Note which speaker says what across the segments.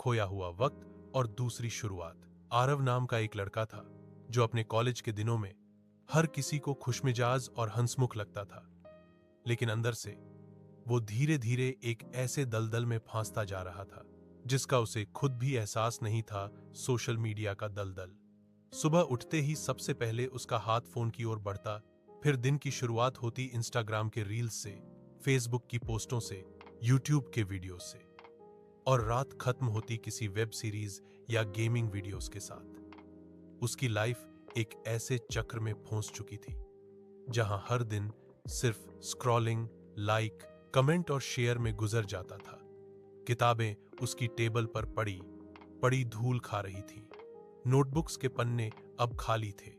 Speaker 1: खोया हुआ वक्त और दूसरी शुरुआत। आरव नाम का एक लड़का था जो अपने कॉलेज के दिनों में हर किसी को खुशमिजाज और हंसमुख लगता था, लेकिन अंदर से वो धीरे धीरे एक ऐसे दलदल में फंसता जा रहा था जिसका उसे खुद भी एहसास नहीं था। सोशल मीडिया का दलदल। सुबह उठते ही सबसे पहले उसका हाथ फोन की ओर बढ़ता, फिर दिन की शुरुआत होती इंस्टाग्राम के रील्स से, फेसबुक की पोस्टों से, यूट्यूब के वीडियो से, और रात खत्म होती किसी वेब सीरीज या गेमिंग वीडियोस के साथ। उसकी लाइफ एक ऐसे चक्र में फंस चुकी थी जहां हर दिन सिर्फ स्क्रॉलिंग, लाइक, कमेंट और शेयर में गुजर जाता था। किताबें उसकी टेबल पर पड़ी पड़ी धूल खा रही थी। नोटबुक्स के पन्ने अब खाली थे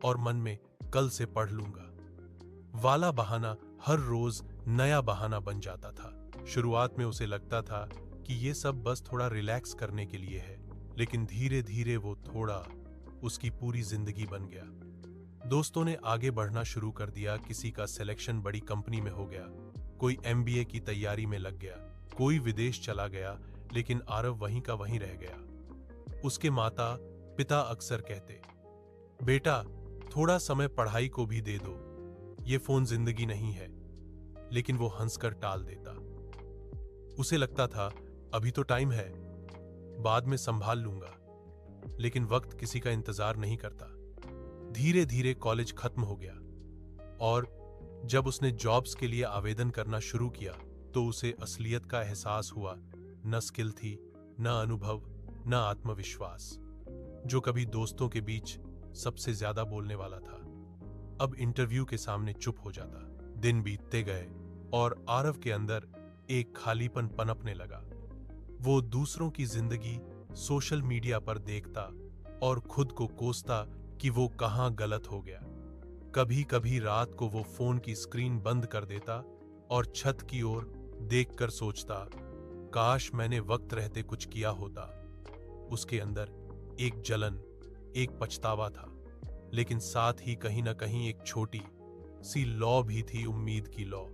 Speaker 1: और मन में कल से पढ़ लूंगा वाला बहाना हर रोज नया बहाना बन जाता था। शुरुआत में उसे लगता था कि ये सब बस थोड़ा रिलैक्स करने के लिए है, लेकिन धीरे धीरे वो थोड़ा उसकी पूरी जिंदगी बन गया। दोस्तों ने आगे बढ़ना शुरू कर दिया, किसी का सिलेक्शन बड़ी कंपनी में हो गया, कोई एमबीए की तैयारी में लग गया, कोई विदेश चला गया, लेकिन आरव वहीं का वहीं रह गया। उसके माता पिता अक्सर कहते, बेटा थोड़ा समय पढ़ाई को भी दे दो, ये फोन जिंदगी नहीं है, लेकिन वो हंसकर टाल देता। उसे लगता था अभी तो टाइम है, बाद में संभाल लूंगा, लेकिन वक्त किसी का इंतजार नहीं करता। धीरे धीरे कॉलेज खत्म हो गया और जब उसने जॉब्स के लिए आवेदन करना शुरू किया तो उसे असलियत का एहसास हुआ। न स्किल थी, न अनुभव, न आत्मविश्वास। जो कभी दोस्तों के बीच सबसे ज्यादा बोलने वाला था, अब इंटरव्यू के सामने चुप हो जाता। दिन बीतते गए और आरव के अंदर एक खालीपन पनपने लगा। वो दूसरों की जिंदगी सोशल मीडिया पर देखता और खुद को कोसता कि वो कहां गलत हो गया। कभी कभी रात को वो फोन की स्क्रीन बंद कर देता और छत की ओर देखकर सोचता, काश मैंने वक्त रहते कुछ किया होता। उसके अंदर एक जलन, एक पछतावा था, लेकिन साथ ही कहीं ना कहीं एक छोटी सी लौ भी थी, उम्मीद की लौ।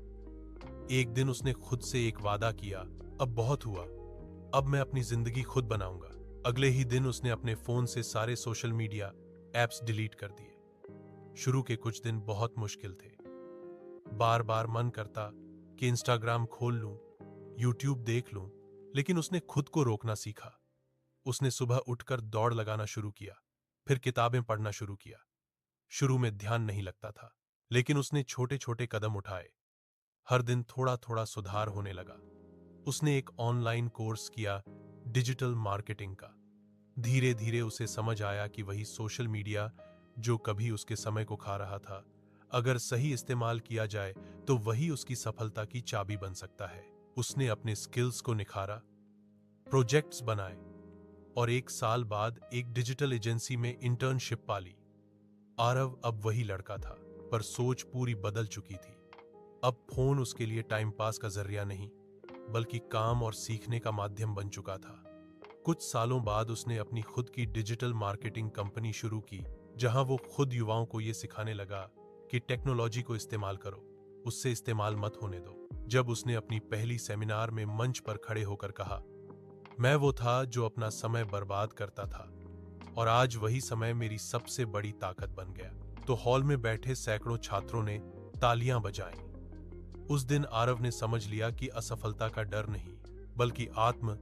Speaker 1: एक दिन उसने खुद से एक वादा किया, अब बहुत हुआ, अब मैं अपनी जिंदगी खुद बनाऊंगा। अगले ही दिन उसने अपने फोन से सारे सोशल मीडिया एप्स डिलीट कर दिए। शुरू के कुछ दिन बहुत मुश्किल थे। बार बार मन करता कि इंस्टाग्राम खोल लूं, यूट्यूब देख लूं, लेकिन उसने खुद को रोकना सीखा। उसने सुबह उठकर दौड़ लगाना शुरू किया, फिर किताबें पढ़ना शुरू किया। शुरू में ध्यान नहीं लगता था, लेकिन उसने छोटे छोटे कदम उठाए। हर दिन थोड़ा थोड़ा सुधार होने लगा। उसने एक ऑनलाइन कोर्स किया डिजिटल मार्केटिंग का। धीरे धीरे उसे समझ आया कि वही सोशल मीडिया जो कभी उसके समय को खा रहा था, अगर सही इस्तेमाल किया जाए तो वही उसकी सफलता की चाबी बन सकता है। उसने अपने स्किल्स को निखारा, प्रोजेक्ट्स बनाए और 1 साल बाद एक डिजिटल एजेंसी में इंटर्नशिप पाली। आरव अब वही लड़का था, पर सोच पूरी बदल चुकी थी। अब फोन उसके लिए टाइम पास का जरिया नहीं, बल्कि काम और सीखने का माध्यम बन चुका था। कुछ सालों बाद उसने अपनी खुद की डिजिटल मार्केटिंग कंपनी शुरू की, जहां वो खुद युवाओं को ये सिखाने लगा कि टेक्नोलॉजी को इस्तेमाल करो, उससे इस्तेमाल मत होने दो। जब उसने अपनी पहली सेमिनार में मंच पर खड़े होकर कहा, मैं वो था जो अपना समय बर्बाद करता था और आज वही समय मेरी सबसे बड़ी ताकत बन गया, तो हॉल में बैठे सैकड़ों छात्रों ने तालियां बजाईं। उस दिन आरव ने समझ लिया कि असफलता का डर नहीं, बल्कि आत्म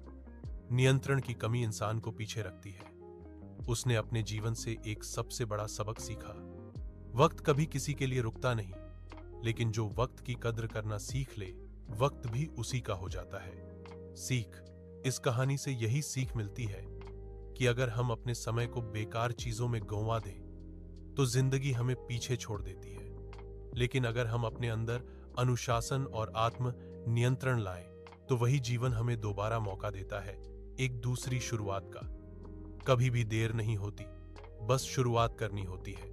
Speaker 1: नियंत्रण की कमी इंसान को पीछे रखती है। उसने अपने जीवन से एक सबसे बड़ा सबक सीखा, वक्त कभी किसी के लिए रुकता नहीं, लेकिन जो वक्त की कद्र करना सीख ले, वक्त भी उसी का हो जाता है। सीख, इस कहानी से यही सीख मिलती है कि अगर हम अपने समय को बेकार चीजों में गंवा दें तो जिंदगी हमें पीछे छोड़ देती है, लेकिन अगर हम अपने अंदर अनुशासन और आत्म नियंत्रण लाएं तो वही जीवन हमें दोबारा मौका देता है, एक दूसरी शुरुआत का। कभी भी देर नहीं होती, बस शुरुआत करनी होती है।